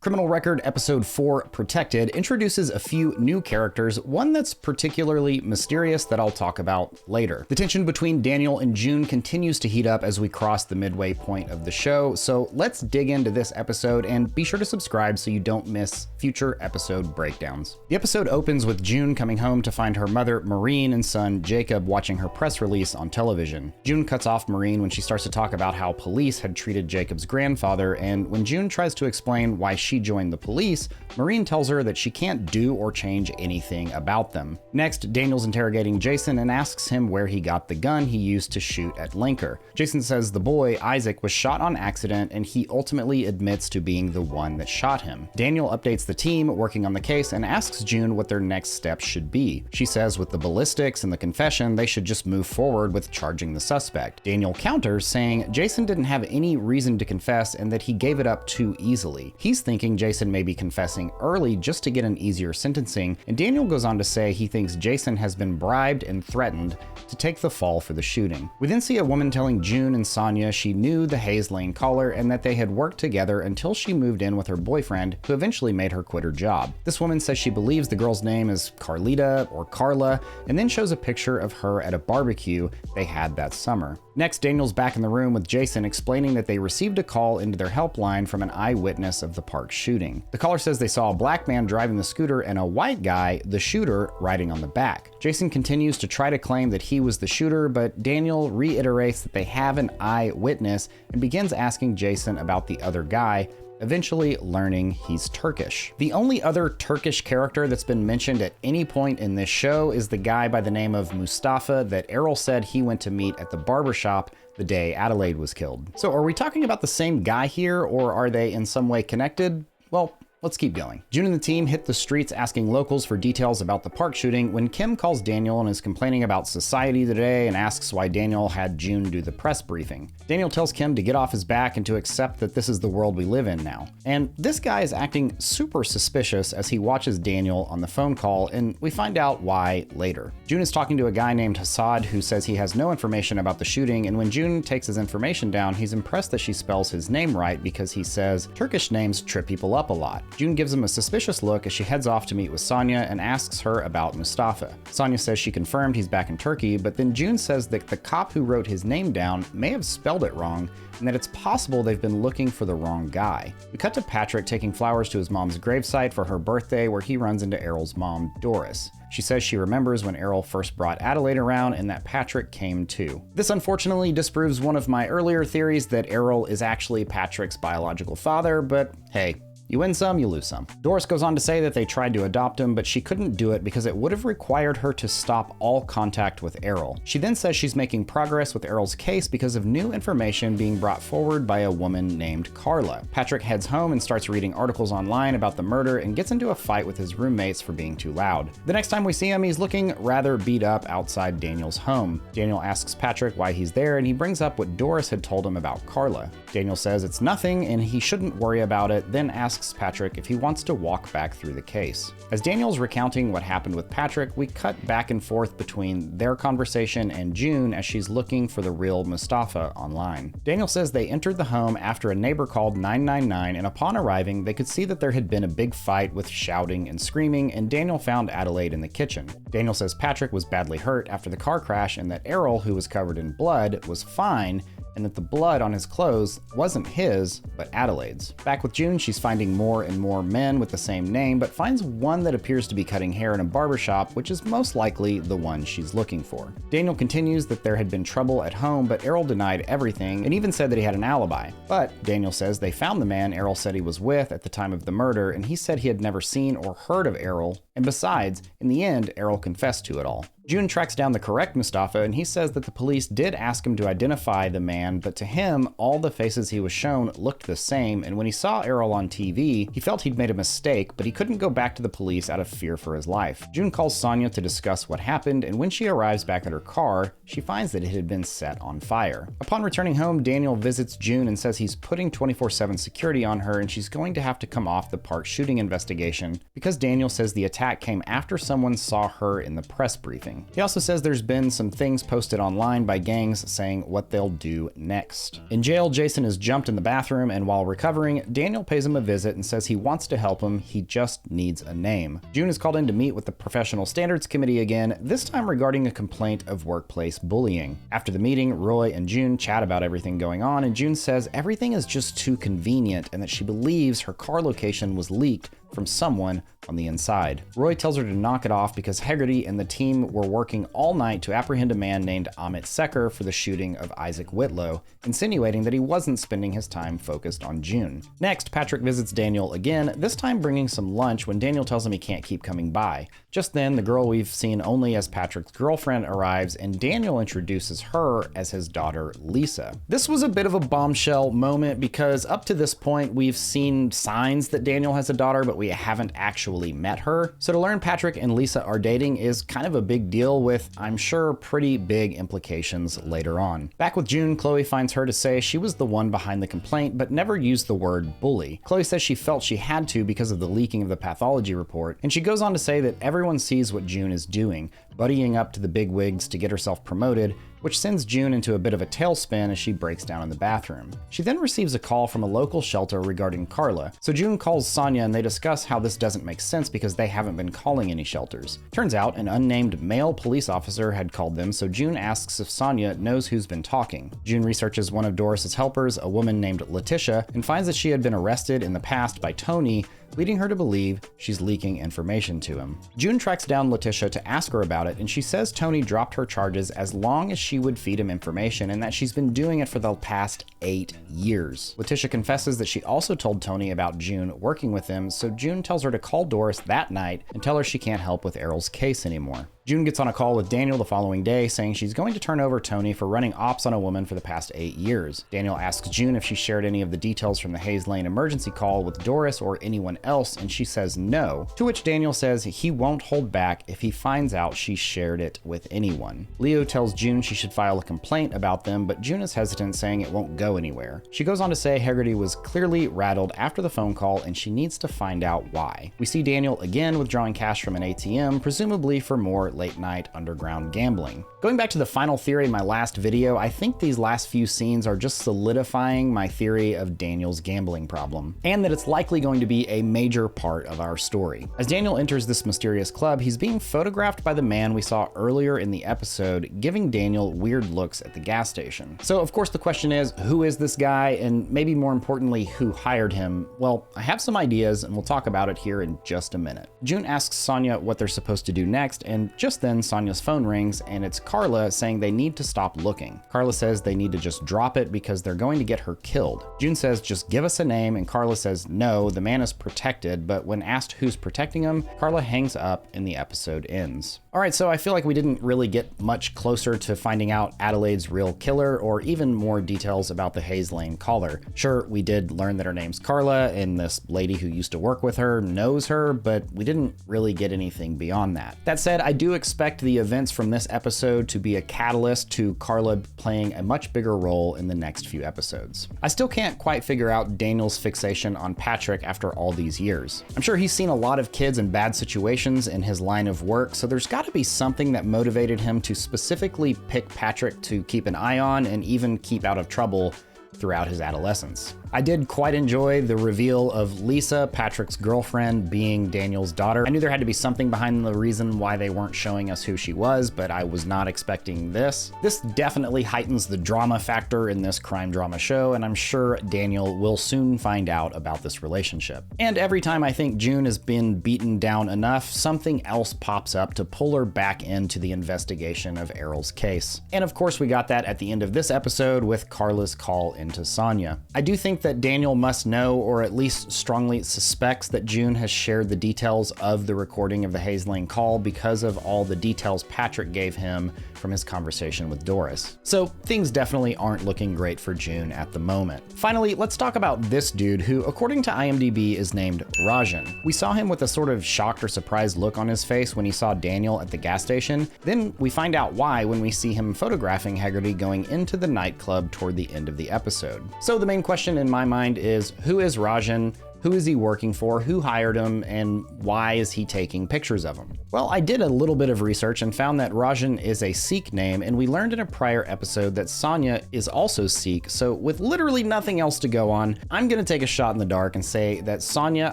Criminal Record Episode 4, Protected, introduces a few new characters, one that's particularly mysterious that I'll talk about later. The tension between Daniel and June continues to heat up as we cross the midway point of the show, so let's dig into this episode and be sure to subscribe so you don't miss future episode breakdowns. The episode opens with June coming home to find her mother, Maureen, and son, Jacob, watching her press release on television. June cuts off Maureen when she starts to talk about how police had treated Jacob's grandfather, and when June tries to explain why she joined the police, Maureen tells her that she can't do or change anything about them. Next, Daniel's interrogating Jason and asks him where he got the gun he used to shoot at Linker. Jason says the boy, Isaac, was shot on accident and he ultimately admits to being the one that shot him. Daniel updates the team working on the case and asks June what their next steps should be. She says with the ballistics and the confession, they should just move forward with charging the suspect. Daniel counters, saying Jason didn't have any reason to confess and that he gave it up too easily. He's thinking Jason may be confessing early just to get an easier sentencing, and Daniel goes on to say he thinks Jason has been bribed and threatened to take the fall for the shooting. We then see a woman telling June and Sonia she knew the Hayes Lane caller and that they had worked together until she moved in with her boyfriend, who eventually made her quit her job. This woman says she believes the girl's name is Carlita or Carla, and then shows a picture of her at a barbecue they had that summer. Next, Daniel's back in the room with Jason explaining that they received a call into their helpline from an eyewitness of the park shooting. The caller says they saw a black man driving the scooter and a white guy, the shooter, riding on the back. Jason continues to try to claim that he was the shooter, but Daniel reiterates that they have an eyewitness and begins asking Jason about the other guy, eventually learning he's Turkish. The only other Turkish character that's been mentioned at any point in this show is the guy by the name of Mustafa that Errol said he went to meet at the barbershop the day Adelaide was killed. So are we talking about the same guy here, or are they in some way connected? Well, let's keep going. June and the team hit the streets asking locals for details about the park shooting when Kim calls Daniel and is complaining about society today and asks why Daniel had June do the press briefing. Daniel tells Kim to get off his back and to accept that this is the world we live in now. And this guy is acting super suspicious as he watches Daniel on the phone call, and we find out why later. June is talking to a guy named Hassad who says he has no information about the shooting, and when June takes his information down, he's impressed that she spells his name right because he says Turkish names trip people up a lot. June gives him a suspicious look as she heads off to meet with Sonia and asks her about Mustafa. Sonia says she confirmed he's back in Turkey, but then June says that the cop who wrote his name down may have spelled it wrong and that it's possible they've been looking for the wrong guy. We cut to Patrick taking flowers to his mom's gravesite for her birthday, where he runs into Errol's mom, Doris. She says she remembers when Errol first brought Adelaide around and that Patrick came too. This unfortunately disproves one of my earlier theories that Errol is actually Patrick's biological father, but hey, you win some, you lose some. Doris goes on to say that they tried to adopt him, but she couldn't do it because it would have required her to stop all contact with Errol. She then says she's making progress with Errol's case because of new information being brought forward by a woman named Carla. Patrick heads home and starts reading articles online about the murder and gets into a fight with his roommates for being too loud. The next time we see him, he's looking rather beat up outside Daniel's home. Daniel asks Patrick why he's there, and he brings up what Doris had told him about Carla. Daniel says it's nothing and he shouldn't worry about it, then asks Patrick if he wants to walk back through the case. As Daniel's recounting what happened with Patrick, we cut back and forth between their conversation and June as she's looking for the real Mustafa online. Daniel says they entered the home after a neighbor called 999, and upon arriving, they could see that there had been a big fight with shouting and screaming, and Daniel found Adelaide in the kitchen. Daniel says Patrick was badly hurt after the car crash and that Errol, who was covered in blood, was fine, and that the blood on his clothes wasn't his, but Adelaide's. Back with June, she's finding more and more men with the same name, but finds one that appears to be cutting hair in a barbershop, which is most likely the one she's looking for. Daniel continues that there had been trouble at home, but Errol denied everything and even said that he had an alibi. But Daniel says they found the man Errol said he was with at the time of the murder, and he said he had never seen or heard of Errol, and besides, in the end, Errol confessed to it all. June tracks down the correct Mustafa, and he says that the police did ask him to identify the man, but to him, all the faces he was shown looked the same, and when he saw Errol on TV, he felt he'd made a mistake, but he couldn't go back to the police out of fear for his life. June calls Sonia to discuss what happened, and when she arrives back at her car, she finds that it had been set on fire. Upon returning home, Daniel visits June and says he's putting 24/7 security on her, and she's going to have to come off the park shooting investigation because Daniel says the attack attack came after someone saw her in the press briefing. He also says there's been some things posted online by gangs saying what they'll do next. In jail, Jason is jumped in the bathroom, and while recovering, Daniel pays him a visit and says he wants to help him, he just needs a name. June is called in to meet with the Professional Standards Committee again, this time regarding a complaint of workplace bullying. After the meeting, Roy and June chat about everything going on, and June says everything is just too convenient and that she believes her car location was leaked from someone on the inside. Roy tells her to knock it off because Hegarty and the team were working all night to apprehend a man named Amit Secker for the shooting of Isaac Whitlow, insinuating that he wasn't spending his time focused on June. Next, Patrick visits Daniel again, this time bringing some lunch when Daniel tells him he can't keep coming by. Just then, the girl we've seen only as Patrick's girlfriend arrives, and Daniel introduces her as his daughter, Lisa. This was a bit of a bombshell moment because up to this point, we've seen signs that Daniel has a daughter, but we haven't actually met her. So to learn Patrick and Lisa are dating is kind of a big deal with, I'm sure, pretty big implications later on. Back with June, Chloe finds her to say she was the one behind the complaint, but never used the word bully. Chloe says she felt she had to because of the leaking of the pathology report, and she goes on to say that everyone sees what June is doing, buddying up to the bigwigs to get herself promoted, which sends June into a bit of a tailspin as she breaks down in the bathroom. She then receives a call from a local shelter regarding Carla, so June calls Sonia and they discuss how this doesn't make sense because they haven't been calling any shelters. Turns out an unnamed male police officer had called them, so June asks if Sonia knows who's been talking. June researches one of Doris's helpers, a woman named Letitia, and finds that she had been arrested in the past by Tony, leading her to believe she's leaking information to him. June tracks down Letitia to ask her about it, and she says Tony dropped her charges as long as she would feed him information and that she's been doing it for the past 8 years. Letitia confesses that she also told Tony about June working with him, so June tells her to call Doris that night and tell her she can't help with Errol's case anymore. June gets on a call with Daniel the following day saying she's going to turn over Tony for running ops on a woman for the past 8 years. Daniel asks June if she shared any of the details from the Hayes Lane emergency call with Doris or anyone else, and she says no, to which Daniel says he won't hold back if he finds out she shared it with anyone. Leo tells June she should file a complaint about them, but June is hesitant, saying it won't go anywhere. She goes on to say Hegarty was clearly rattled after the phone call and she needs to find out why. We see Daniel again withdrawing cash from an ATM, presumably for more late night underground gambling. Going back to the final theory in my last video, I think these last few scenes are just solidifying my theory of Daniel's gambling problem, and that it's likely going to be a major part of our story. As Daniel enters this mysterious club, he's being photographed by the man we saw earlier in the episode, giving Daniel weird looks at the gas station. So of course the question is, who is this guy, and maybe more importantly, who hired him? Well, I have some ideas and we'll talk about it here in just a minute. June asks Sonia what they're supposed to do next, and just then Sonia's phone rings and it's Carla saying they need to stop looking. Carla says they need to just drop it because they're going to get her killed. June says just give us a name, and Carla says no, the man is protected, but when asked who's protecting him, Carla hangs up and the episode ends. Alright, so I feel like we didn't really get much closer to finding out Adelaide's real killer or even more details about the Hayes Lane caller. Sure, we did learn that her name's Carla and this lady who used to work with her knows her, but we didn't really get anything beyond that. That said, I do expect the events from this episode to be a catalyst to Carla playing a much bigger role in the next few episodes. I still can't quite figure out Daniel's fixation on Patrick after all these years. I'm sure he's seen a lot of kids in bad situations in his line of work, so there's got to be something that motivated him to specifically pick Patrick to keep an eye on and even keep out of trouble throughout his adolescence. I did quite enjoy the reveal of Lisa, Patrick's girlfriend, being Daniel's daughter. I knew there had to be something behind the reason why they weren't showing us who she was, but I was not expecting this. This definitely heightens the drama factor in this crime drama show, and I'm sure Daniel will soon find out about this relationship. And every time I think June has been beaten down enough, something else pops up to pull her back into the investigation of Errol's case. And of course we got that at the end of this episode with Carla's call into Sonia. I do think that Daniel must know, or at least strongly suspects, that June has shared the details of the recording of the Hayes Lane call because of all the details Patrick gave him from his conversation with Doris. So things definitely aren't looking great for June at the moment. Finally, let's talk about this dude who, according to IMDb, is named Rajan. We saw him with a sort of shocked or surprised look on his face when he saw Daniel at the gas station. Then we find out why when we see him photographing Hegarty going into the nightclub toward the end of the episode. So the main question in my mind is, who is Rajan? Who is he working for? Who hired him? And why is he taking pictures of him? Well, I did a little bit of research and found that Rajan is a Sikh name, and we learned in a prior episode that Sonia is also Sikh, so with literally nothing else to go on, I'm gonna take a shot in the dark and say that Sonia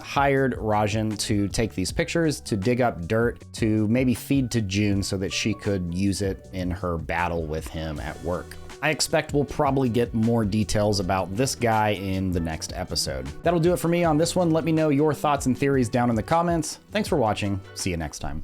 hired Rajan to take these pictures, to dig up dirt, to maybe feed to June so that she could use it in her battle with him at work. I expect we'll probably get more details about this guy in the next episode. That'll do it for me on this one. Let me know your thoughts and theories down in the comments. Thanks for watching. See you next time.